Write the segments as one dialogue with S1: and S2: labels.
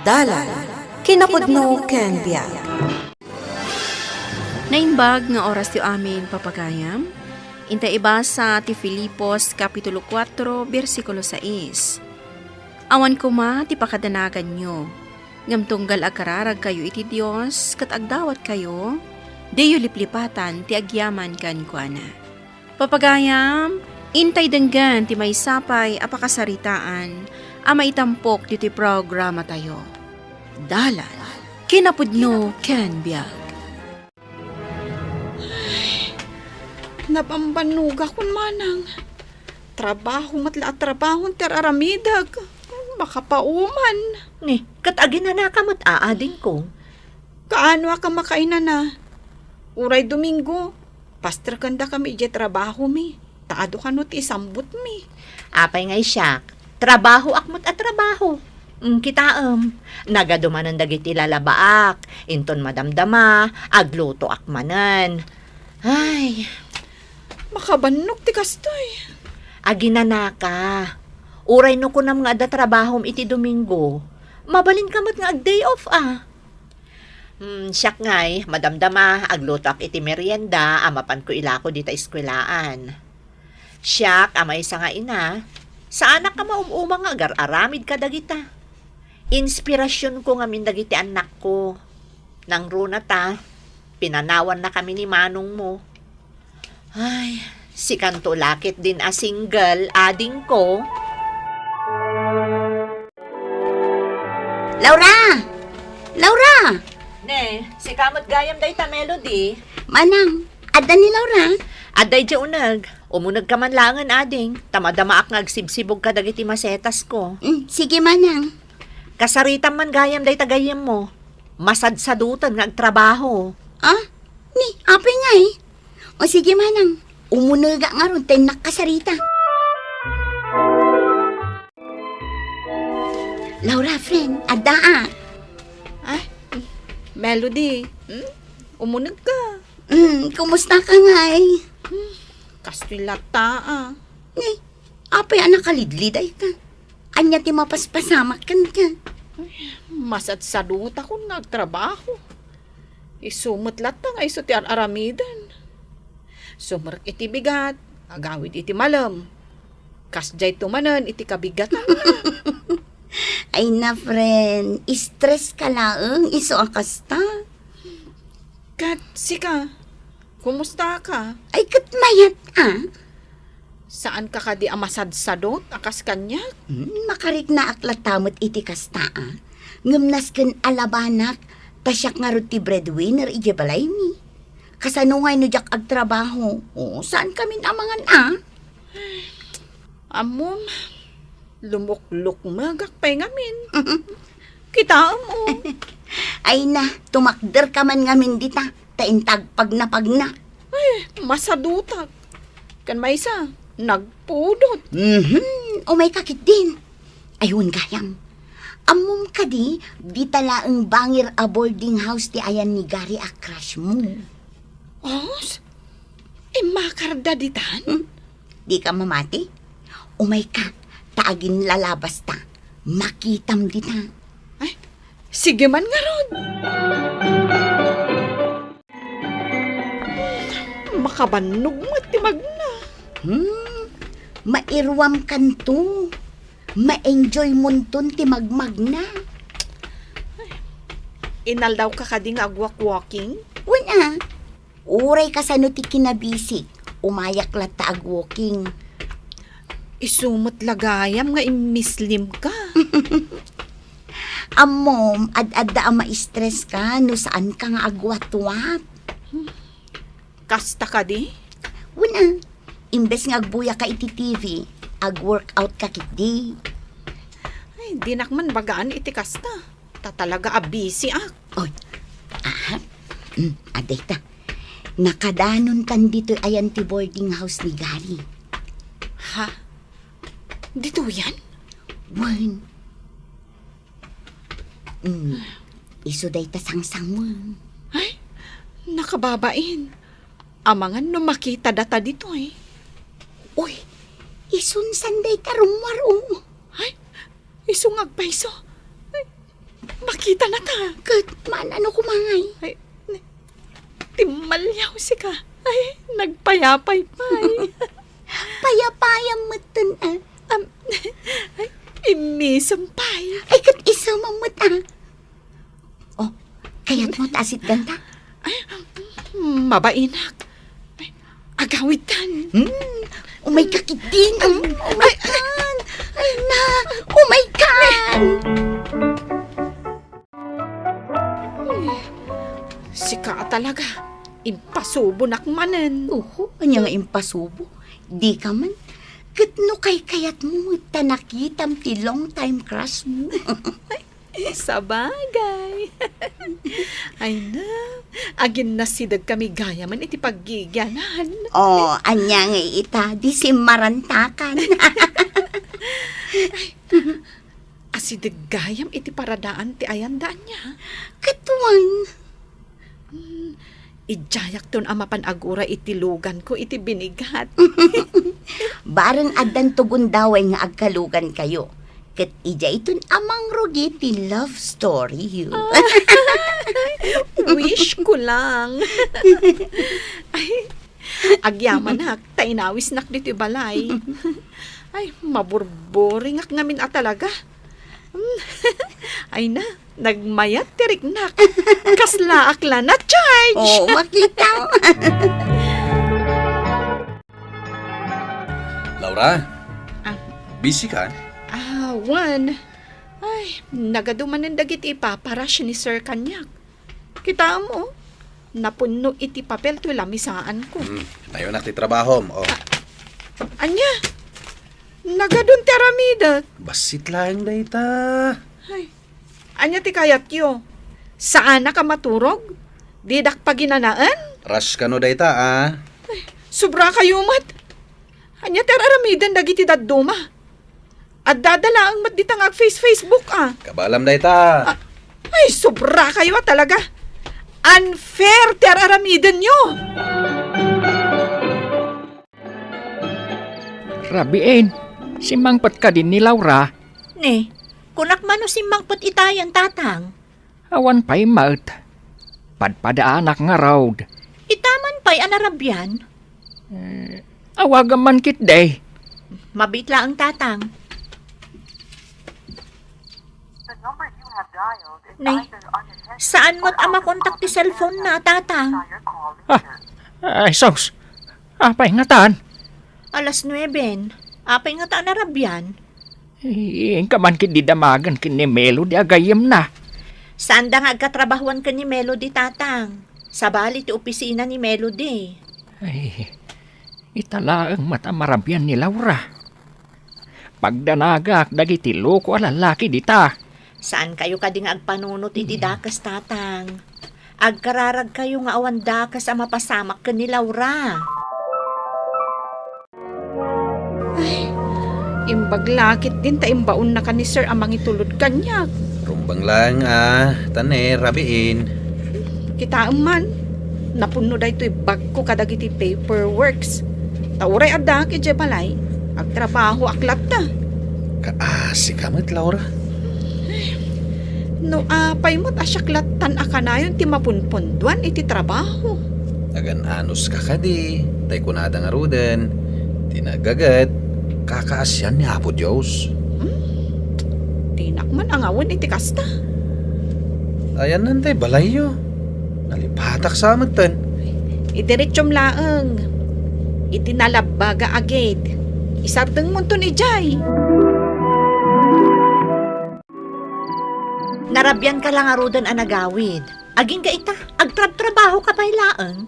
S1: Dalan, kinapudno ken biag.
S2: Naimbag nga oras yu amin papagayam, inta iba sa ti Filipos Kapitulo 4, versikulo 6. Awan kuma ti pakadanagan nyo, ngam tunggal akararag kayo iti Diyos, kat agdawat kayo, deyo liplipatan ti agyaman kan kuana. Papagayam, intay denggan ti may sapay apakasaritaan, ama itampok diti programa tayo. Dalan, kinapudno ken biag.
S3: Napambanuga kun manang. Trabaho matla at trabaho ter aramidag. Makapauman.
S4: Ni, katagin na nakamot aading ko.
S3: Kaano ka makainan na? Uray Domingo. Pastor kanda kami ije trabaho mi. Taado ka no ti isambut mi.
S4: Apay ngay siyak, trabaho akmot at trabaho. Kitaam, nagadumanan dagiti lalabaak, inton madamdama, agluto akmanan. Ay,
S3: Makabanok ti kastoy.
S4: aginana ka. Uray no ko nam nga da trabahom iti Domingo. Mabalin kamot nga ag day off Siyak ngay, madamdama, agluto ak iti merienda, amapan ko ilako dita eskwelaan. Siyak, amay sa nga ina, sa anak ka maumumang agar aramid ka dagita. Inspirasyon ko nga min dagiti anak ko. Nang runa ta, pinanawan na kami ni manong mo. Ay, si Kanto Lakit din a single, ading ko.
S5: Laura! Laura!
S4: Ne, si kamot gayam day ta Melody.
S5: Manang, ada ni Laura?
S4: Aday di unag, umunag ka man langan ading, tamadama ak ngagsibsibog ka dagiti masetas ko.
S5: Sige manang.
S4: Kasaritan man gayam day tagayam mo, masadsadutan nga agtrabaho.
S5: Ni, apay nga eh. O sige manang, umunaga nga ron, tayo nakasarita. Laura, friend, ada
S3: Ay, Melody. Umunag ka.
S5: Kumusta ka nga eh?
S3: Kastoy lata
S5: Ni, apay anak kalidlid ay ka. Anya ti mapaspasamak kan ka.
S3: Masat sa duta ko nagtrabaho. Isumot latang ay so ti aramidan. Sumark iti bigat, agawid iti malam. Kasjay tumanan iti kabigatan.
S5: Ay na, friend, stress ka laeng, iso ang kasta.
S3: Kat, sika, kumusta ka?
S5: Ay, katmayat
S3: Saan ka kadi amasadsadot, akas kanya?
S5: Makarik na aklatamot iti kasta Ngumnas ken alabanak, tasyak nga ro ti breadwinner ije balay mi. Kasanungay no jak agtrabaho. Saan kami amangan
S3: Amom, lumukluk magak pay ngamin. Kita mo.
S5: Ay na, tumakder ka man ngamin dita. Taintag pag napagna.
S3: Masadutak. Kan may isa, nagpudot.
S5: O may kakit din. Ayun gayam. Amom ka di talaang bangir a boarding house ti ayan ni Gary a crush mo.
S3: Os? Makarda ditan?
S5: Di ka mamati? Umay ka, taagin lalabas ta. Makitam dita.
S3: Ay, sige man nga ron. Makabanog mo at timagna.
S5: Mairwam kanto. Ma-enjoy munton ti magmagna.
S3: Inaldaw ka kading agwak-walking?
S5: Una, uray ka sa no ti kinabisik. Umayak lata ag-walking.
S3: Isumot lagayam nga imislim ka.
S5: Amom, ad-adda ma-stress ka no saan ka nga agwat-wat.
S3: Kasta ka di?
S5: Una, imbes nga agbuya ka iti TV, ag-workout ka kiti.
S3: Ay, dinakman bagaan iti kasta. Tatalaga busy
S5: Oy, aday ta. Nakadanon tan dito ayan ti boarding house ni Gary.
S3: Ha? Dito yan?
S5: Wan. Iso day ta sangsang mo.
S3: Ay, nakababain. Amangan no makita data dito eh.
S5: Uy, isun sanday ka rumwaro.
S3: Ay, isungag pa iso. Ay, makita na ta.
S5: Kat, ano kumangay?
S3: Ay, timalyaw si ka. Ay, nagpayapay-pay.
S5: Payapayang matan
S3: Ay, imisampay.
S5: Ay, kat isa mamut Oh, kaya't mo tasit ganda.
S3: Mabainak. Ay, agawitan.
S5: Umay ka kidding. Umay kan. Ay na, umay kan.
S3: Sika talaga. Impasubo nakmanan.
S5: Anya nga impasubo. Di ka man. Kat no kay kayat mo tanakitam ti long time crush mo.
S3: Sa bagay. Ay na. Agin na sidag kami gaya man iti paggigyanan.
S5: Oh, anya nga ita, di si marantakan.
S3: Asidag gayam iti paradaan ti ayandaan niya.
S5: Katuan.
S3: Ijayak ton amapan agura iti lugan ko iti binigat.
S5: Barang adan tugon daway nga agkalugan kayo. Kat ija iton amang rugi ti love story.
S3: Wish ko lang. Ay, agyaman nak, tainawis nak dito balay. Ay, maburboring ak ngamin talaga. Ay na, nagmayat tirik nak. Kasla akla na charge.
S5: Oh, makita.
S6: Laura?
S3: Ah.
S6: Busy ka?
S3: Juan. Ay, nagaduman ng dagit ipaparas ni Sir Kanyak. Kita mo, napuno iti papel to lamisaan ko.
S6: Tayo na ti trabaho mo. Oh.
S3: Anya, nagadun ti aramida.
S6: Basit lang dayta.
S3: Ay, anya ti kayat yo. Saan na ka maturog? Didak paginanaan?
S6: Rush ka no dayta, ah.
S3: Sobra kayo mat. Anya ti aramidan dagiti dadduma. At dadala ang matditang Facebook
S6: Kabalam dayta.
S3: Ay, sobra kayo talaga. Unfair ti aramidan nyo.
S7: Rabiin, simangpat ka din ni Laura.
S4: Ne, kunak mano simangpot itayan tatang.
S7: Awan pa'y maut. Padpadaanak nga road.
S4: Itaman pa'y anarabyan.
S7: Awagan man kit day.
S4: Mabitla ang tatang. Nay, saan mo't ama kontak ti cellphone na tatang?
S7: Ay, sos. Apay nga tan.
S4: Alas 9. Apay nga taan arabyan.
S7: Iing ka man kit di damagan kin ni Melody agayem na.
S4: Saan da nga agkatrabahuan ka ni Melody tatang? Sa bali ti opisina ni Melody.
S7: Ay, italaang matamarabyan ni Laura. Pagdanagak dagiti loko alalaki dita.
S4: Saan kayo kading agpanunot iti dakas tatang? Agkararag kayo nga awan dakas ang mapasamak ka ni Laura.
S3: Imbaglakit din ta imbaon na ka ni Sir amang itulod kanyak.
S6: Rumbang lang, ah. Tane, rabiin.
S3: Kita man, napuno da ito'y bag ko kadagiti paperworks. Tauray adak iti balay, agtrabaho aklat ta.
S6: Kaasi ka mo't, Laura.
S3: No apay mo't asyaklatan akanayon ti mapunpunduan iti trabaho.
S6: Agan anos ka di. Tay kunada nga ruden. Tinagagat. Kakaasyan ni Apo Diyos.
S3: Tinak man ang awan iti kasta.
S6: Ayan nantay, balayo. Nalipatak sa amatan.
S3: Idiretsyom laeng. Itinalabaga agad. Isarteng mo to ni Jay.
S4: Narabyan ka lang arudan anagawid. Aging ka ita, agtrab-trabaho ka pa'y laeng.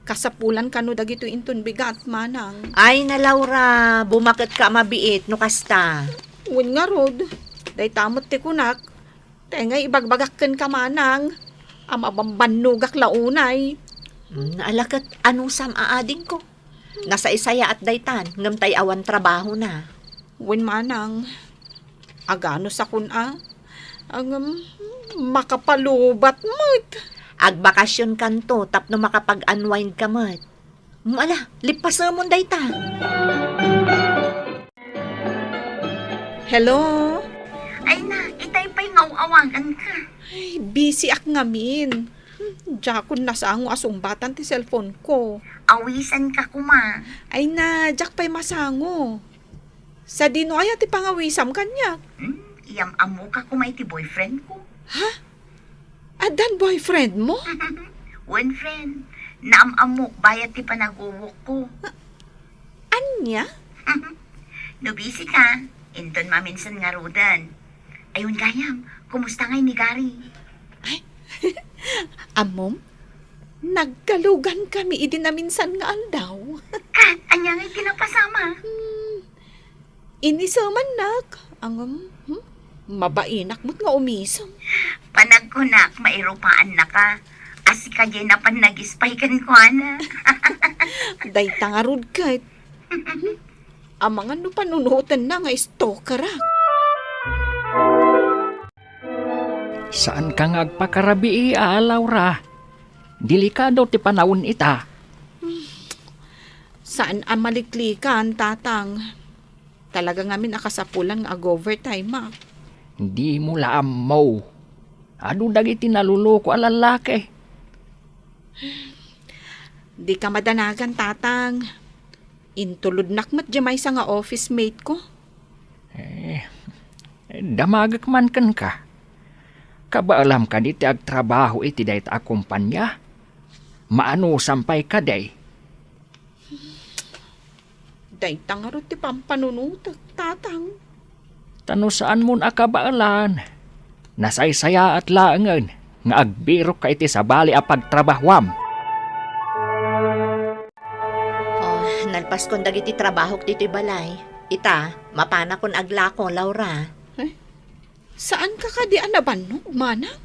S3: Kasapulan ka no dagito inton bigat manang.
S4: Ay na Laura, bumakit ka mabiit no kasta.
S3: Uwan nga rod. Day tamot ti kunak. Tengay ibagbagakken ka manang. Amabambanugak launay.
S4: Alakat anong sam aading ko. Nasa isaya at daytan, ngamtay awan trabaho na.
S3: Uwan manang. Agano sa kuna. Ang makapalubat mo't.
S4: Agbakasyon kanto, tapno makapag-unwind ka mat. Ala, lipas mo dayta.
S3: Hello?
S5: Ay na, itay pa'y Ay, ngaw-awagan ka.
S3: Ay, busy ak ngamin. Jakon nasango asumbatan ti cellphone ko.
S5: Awisan ka kuma.
S3: Ay na, jak pa'y masango. Sa dino ay ti pangawisam kanya.
S5: Iyam amo ka kumay ti boyfriend ko.
S3: Adan boyfriend mo?
S5: One friend. Naam-amok bayat ti panag-uwok ko.
S3: Anya?
S5: No busy ka. Inton maminsan nga rodan. Ayun gayam, kumusta ngay ni Gary?
S3: Amom, nagkalugan kami idi na minsan nga aldaw.
S5: Kat, anya ngay tinapasama.
S3: Inisaman nak. Ang mabainak mo't nga umisam.
S5: Panagkunak, mairupaan na ka. Asi ka dyan na pan nag-ispay kan ko, ana.
S3: Day tangarod kahit. Amang ano panunutan na nga stalker ah.
S7: Saan ka nga agpakarabi Laura? Delikado ti panahon ita.
S3: Saan ang maliklikan, tatang? Talaga ngamin akasapulan nga overtime ah.
S7: Hindi mo laam mo. Ano dagiti naluloko a lalaki?
S3: Di ka madanagan, tatang. Intulod nakmat jamay sa nga office mate ko.
S7: Damagak man kan ka. Kabaalam ka di ti agtrabaho iti dayta a kumpanya. Maano sampay ka day?
S3: Day tangarot ti pampanunutak, tatang.
S7: Tano saan mo akabaalan? Nasaysaya at laangan nga agbiro ka iti sa bali a pagtrabahwam.
S4: Oh, nalpas kon dagiti trabaho dito balay. Ita, mapana kon agla ko, Laura.
S3: Saan ka kadi nabannog, manang?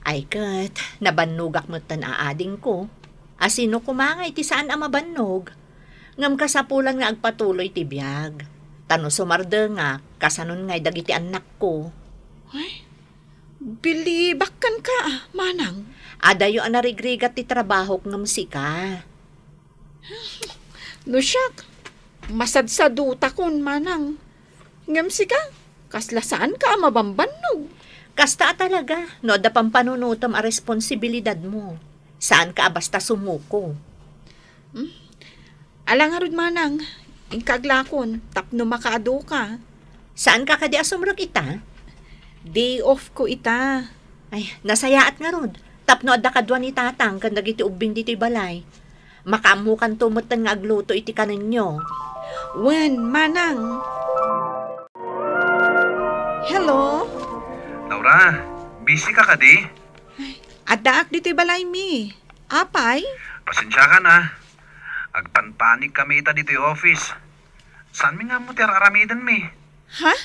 S4: Ay kat, nabannugak mo tan aading ko. Asino kumangay ti saan ang mabannog? Ngam kasapulan nga agpatuloy ti biyag. Tano sumarda nga, kasanon nga'y dagiti anak ko.
S3: Ay, bilibakkan ka, manang.
S4: Adayo ang narigrigat ti trabaho ng musika.
S3: No siyak, masadsaduta kon, manang. Ngamsi ka, kaslasaan ka mabambannog.
S4: Kasta talaga, no da pampanunutom a responsibilidad mo. Saan ka basta sumuko?
S3: Alangarod, manang. Ingkaglakon, tapno makaado ka.
S4: Saan ka kadi asumrag ita?
S3: Day off ko ita.
S4: Ay, nasayaat nga rod. Tapno adda kadwa ni tatang kan dagiti ubing diti balay. Makaamukan tumutan nga agluto iti kaninyo.
S3: Wen, manang. Hello?
S6: Laura, busy ka kadi?
S3: Adaak dito balay mi. Apay?
S6: Pasensya ka na. Agpanpanik kami ita dito yung office. Saan mi nga mo aramidan mi?
S3: Ha?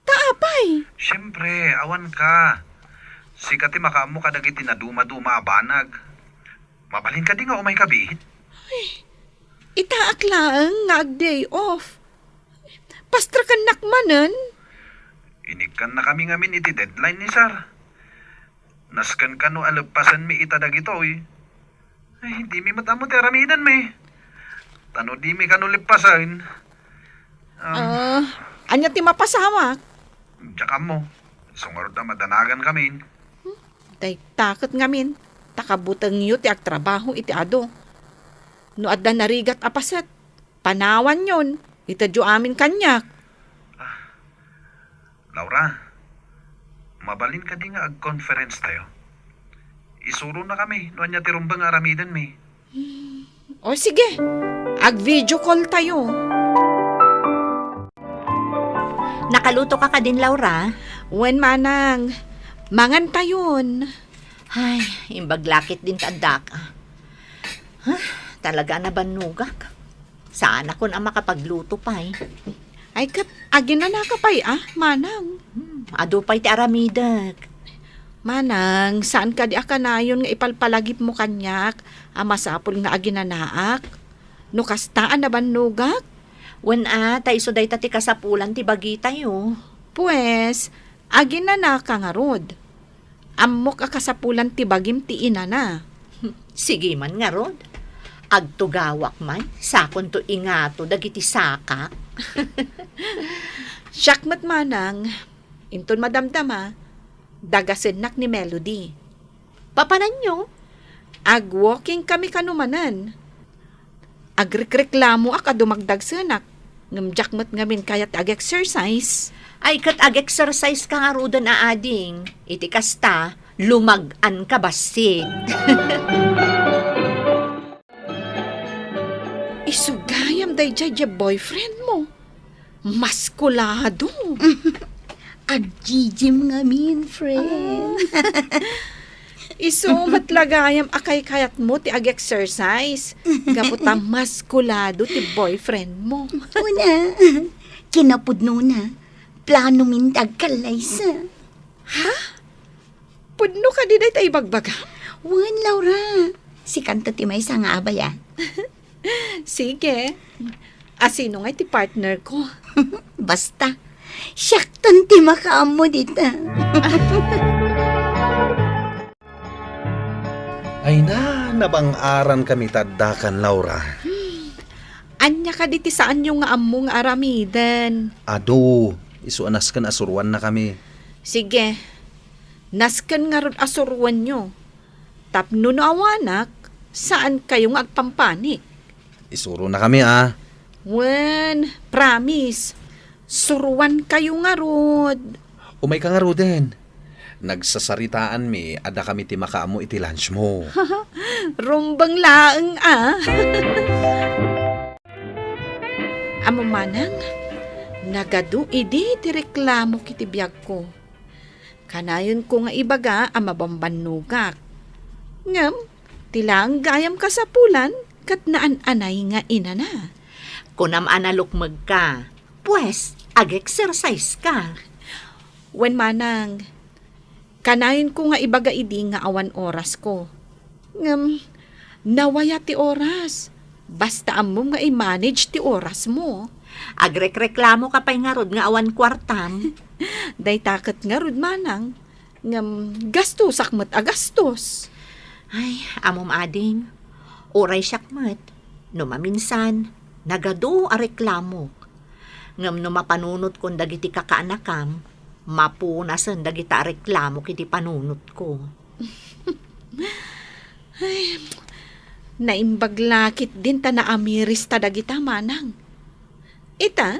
S3: Taapay?
S6: Siyempre, awan ka. Sikati makaamu ka dagiti na duma-duma abanag. Mabalin ka di nga umay kabihit.
S3: Itaak lang nga day off. Pastra kan nakmanan.
S6: Inikan na kami ngamin iti deadline ni Sar. Naskan ka no alagpasan mi ita dagito eh. Ay, hindi mi matamo ti aramidan mi. Tano di mi kano lipasan.
S3: Anya ti mapasamak?
S6: Diyan mo. Sungarod na madanagan kami.
S3: Day takot ngamin. Takabutang yu ti agtrabaho iti ado. No adda narigat apaset. Panawan yon. Itadyo amin kanyak.
S6: Laura, mabalin ka di nga ag-conference tayo. Isuro na kami, no anya tirumbang aramidan mi.
S3: O sige, ag-video call tayo.
S4: Nakaluto ka din, Laura?
S3: Wen, manang, mangan tayon.
S4: Ay, imbaglakit din tadak. Talaga na banugak. Saan ako na makapagluto pa eh.
S3: Ay kat, agin na nakapay manang.
S4: Ado pa'y ti aramidak.
S3: Manang, saan ka di akanayon nga ipalpalagip mo kanyak, masapol nga aginanaak? No kastaan na banugak?
S4: Wen tayo so day tati kasapulan ti bagi tayo.
S3: Pues, aginana ka nga rod. Amok akasapulan ti bagim ti ina na.
S4: Sige man nga rod. Agtugawak man, sakon to ingato dagiti sakak.
S3: Syakmat manang, inton madamdama, dagasenak ni Melody.
S4: Papanan nyo?
S3: Ag-walking kami kanumanan. Agrekreklamo ak dumagdag sanak. Ngamjakmat ngamin kayat ag-exercise.
S4: Ay kat ag-exercise ka nga rudan ading. Iti kasta, lumag-an ka basig.
S3: Isugayam day jay boyfriend mo. Maskulado.
S5: Ag-gym ngamin, friend.
S3: Isumat lagayam akay kayat mo ti ag-exercise. Gaputa maskulado ti boyfriend mo.
S5: Una, kinapudno na. Plano mindag kalaysa.
S3: Pudno ka di day tayo bagbaga.
S5: Wan, Laura. Si kanto ti may nga abaya.
S3: Sige. Asino nga ti partner ko?
S5: Basta, syaktan ti makaamo dita.
S8: Ay na, nabang-aran kami taddakan, Laura.
S3: Anya ka diti saan yung nga among aramidan.
S8: Ado, isuanas kan asurwan na kami.
S3: Sige. Nasken nga ron asurwan nyo. Tapno no awanak, saan kayong agpampanik?
S8: Isuro na kami
S3: Wen, promise. Suruan kayo nga rod.
S8: Umay ka nga Ruden. Nagsasaritaan mi, ada kami ti makaamo iti lunch mo.
S3: Rumbang laeng Amo manang, nagadu idi ti reklamo kiti biyag ko. Kanayon ko nga ibaga ang mabambanugak. Ngam, tilang gayam ka sa pulan, kat naan-anay nga ina na.
S4: Kunam analukmag ka, pues, ag-exercise ka.
S3: Wen manang, kanayon ko nga ibaga idi nga awan oras ko. Ngam, nawaya ti oras. Basta amom nga i-manage ti oras mo.
S4: Agrekreklamo ka pa'y nga rod nga awan kwartam.
S3: Day takat nga rod manang. Ngam, gastos akmat agastos.
S4: Ay, amom ading, oray syakmat. No maminsan, nagado a reklamo. Ngam no mapanunot kon dagiti kakaanakam, mapunasan dagiti a reklamo kiti panunot ko.
S3: Naimbaglakit din ta na amiris ta dagita manang. Ita,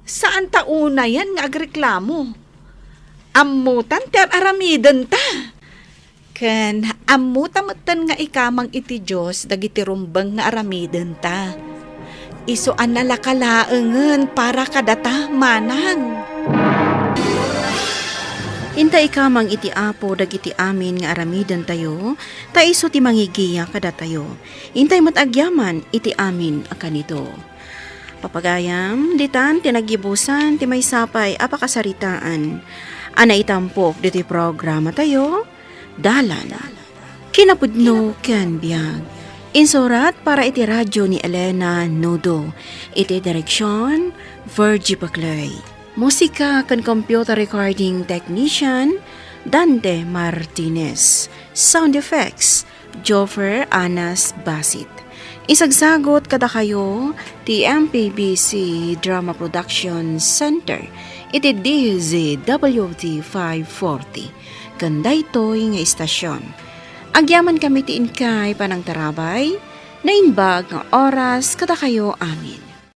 S3: saan ta una yan nga agreklamo? Amutan ti aramidan ta. Ken amutamaten nga ikamang iti Diyos dagiti rumbang nga aramidan ta. Isuan na lakalaengen para kadata manang.
S2: Intay ka mang iti apo dagiti amin nga aramidan tayo, taiso ti mangigiya kada tayo. Intay matagyaman iti amin akanito. Papagayam, ditan tinagibusan ti may sapay apakasaritaan. Ana itampok diti programa tayo, dalan. Kinapudno ken biag. Insurat para iti radyo ni Elena Nudo. Iti direksyon, Virgie Paclay. Musika kan computer recording technician, Dante Martinez. Sound effects, Joffer Anas Basit. Isagsagot kada kayo, ti MPBC Drama Production Center. Iti DZWT 540. Kanda ito'y nga istasyon. Agyaman kami ti inkay panang tarabay, na imbag nga oras kada kayo amin.